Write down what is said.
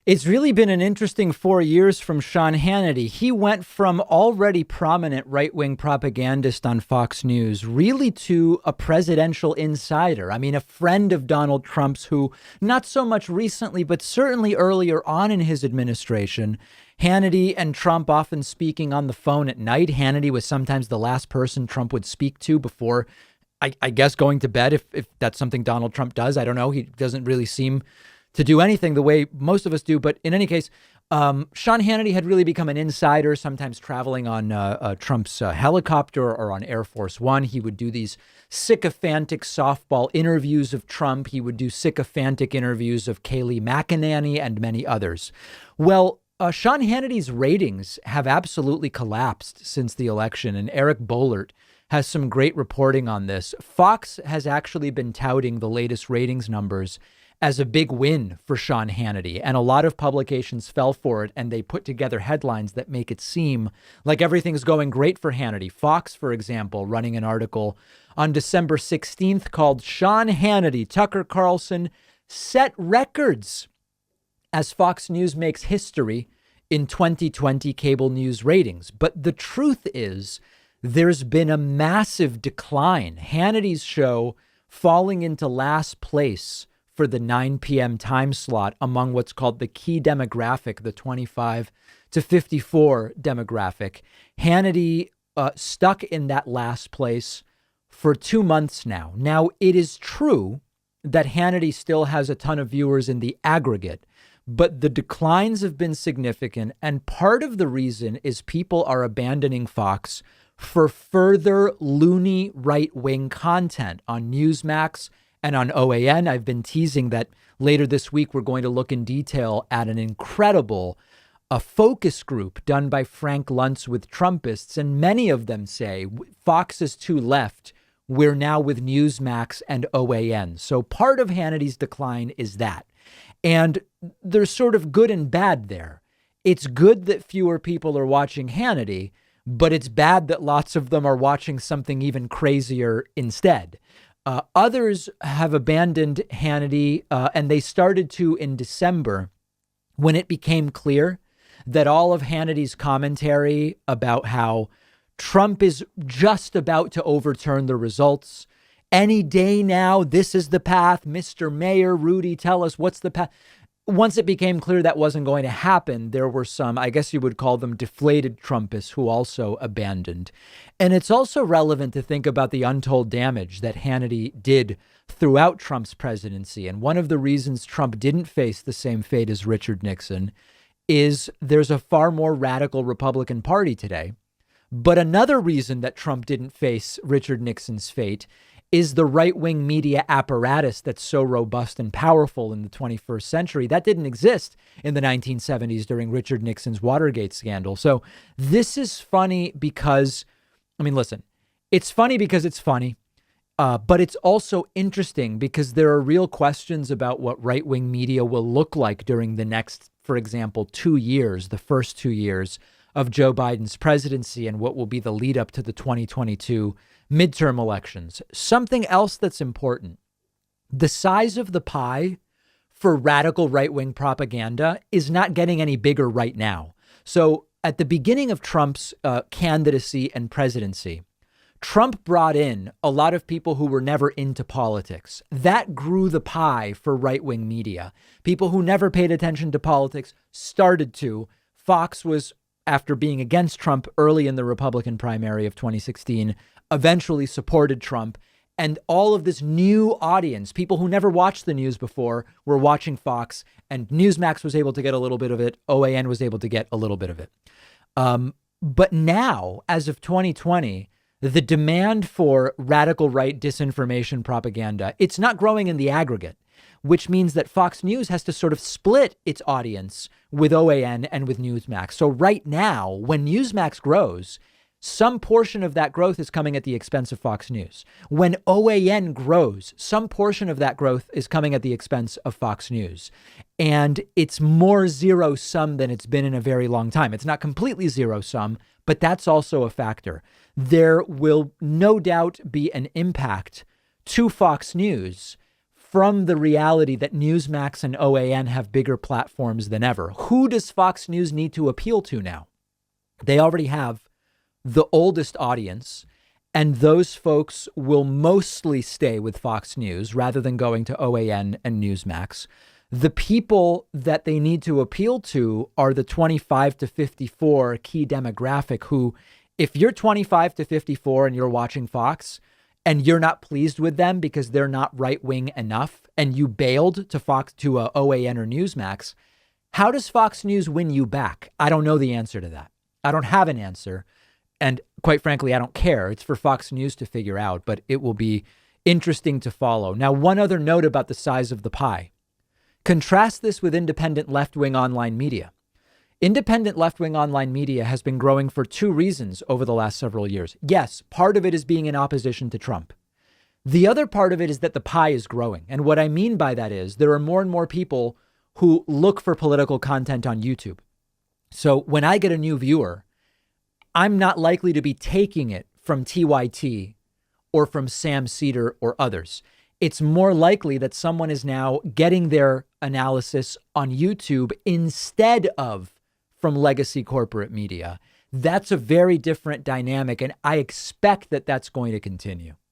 It's really been an interesting 4 years from Sean Hannity. He went from already prominent right-wing propagandist on Fox News really to a presidential insider. I mean, a friend of Donald Trump's who, not so much recently, but certainly earlier on in his administration, Hannity and Trump often speaking on the phone at night. Hannity was sometimes the last person Trump would speak to before, I guess, going to bed, if that's something Donald Trump does. I don't know. He doesn't really seem to do anything the way most of us do. But in any case, Sean Hannity had really become an insider, sometimes traveling on Trump's helicopter or on Air Force One. He would do these sycophantic softball interviews of Trump. He would do sycophantic interviews of Kayleigh McEnany and many others. Well, Sean Hannity's ratings have absolutely collapsed since the election, and Eric Boehlert has some great reporting on this. Fox has actually been touting the latest ratings numbers as a big win for Sean Hannity. And a lot of publications fell for it, and they put together headlines that make it seem like everything's going great for Hannity. Fox, for example, running an article on December 16th called "Sean Hannity, Tucker Carlson Set Records" as Fox News makes history in 2020 cable news ratings. But the truth is, there's been a massive decline. Hannity's show falling into last place for the 9 p.m. time slot among what's called the key demographic, the 25 to 54 demographic. Hannity stuck in that last place for 2 months now. Now, it is true that Hannity still has a ton of viewers in the aggregate, but the declines have been significant. And part of the reason is people are abandoning Fox for further loony right-wing content on Newsmax and on OAN. I've been teasing that later this week, we're going to look in detail at an incredible focus group done by Frank Luntz with Trumpists. And many of them say Fox is too left. We're now with Newsmax and OAN. So part of Hannity's decline is that. And there's sort of good and bad there. It's good that fewer people are watching Hannity, but it's bad that lots of them are watching something even crazier instead. Others have abandoned Hannity, and they started to in December when it became clear that all of Hannity's commentary about how Trump is just about to overturn the results. Any day now, this is the path. Mr. Mayor, Rudy, tell us what's the path. Once it became clear that wasn't going to happen, there were some, I guess you would call them deflated Trumpists who also abandoned. And it's also relevant to think about the untold damage that Hannity did throughout Trump's presidency. And one of the reasons Trump didn't face the same fate as Richard Nixon is there's a far more radical Republican Party today. But another reason that Trump didn't face Richard Nixon's fate is the right-wing media apparatus that's so robust and powerful in the 21st century. That didn't exist in the 1970s during Richard Nixon's Watergate scandal. So this is funny because, I mean, listen, it's funny because it's funny, but it's also interesting because there are real questions about what right-wing media will look like during the next, for example, 2 years, the first 2 years of Joe Biden's presidency, and what will be the lead up to the 2022 midterm elections. Something else that's important: the size of the pie for radical right-wing propaganda is not getting any bigger right now. So at the beginning of Trump's candidacy and presidency, Trump brought in a lot of people who were never into politics. That grew the pie for right-wing media. People who never paid attention to politics started to. Fox was, after being against Trump early in the Republican primary of 2016, eventually supported Trump. And all of this new audience, people who never watched the news before, were watching Fox, and Newsmax was able to get a little bit of it. OAN was able to get a little bit of it. But now, as of 2020, the demand for radical right disinformation propaganda, it's not growing in the aggregate, which means that Fox News has to sort of split its audience with OAN and with Newsmax. So right now, when Newsmax grows, some portion of that growth is coming at the expense of Fox News. When OAN grows, some portion of that growth is coming at the expense of Fox News. And it's more zero sum than it's been in a very long time. It's not completely zero sum, but that's also a factor. There will no doubt be an impact to Fox News from the reality that Newsmax and OAN have bigger platforms than ever. Who does Fox News need to appeal to now? They already have the oldest audience, and those folks will mostly stay with Fox News rather than going to OAN and Newsmax. The people that they need to appeal to are the 25 to 54 key demographic who, if you're 25 to 54 and you're watching Fox and you're not pleased with them because they're not right wing enough and you bailed to OAN or Newsmax, how does Fox News win you back? I don't know the answer to that. I don't have an answer. And quite frankly, I don't care. It's for Fox News to figure out, but it will be interesting to follow. Now, one other note about the size of the pie. Contrast this with independent left-wing online media. Independent left-wing online media has been growing for two reasons over the last several years. Yes, part of it is being in opposition to Trump. The other part of it is that the pie is growing. And what I mean by that is there are more and more people who look for political content on YouTube. So when I get a new viewer, I'm not likely to be taking it from TYT or from Sam Cedar or others. It's more likely that someone is now getting their analysis on YouTube instead of from legacy corporate media. That's a very different dynamic, and I expect that that's going to continue.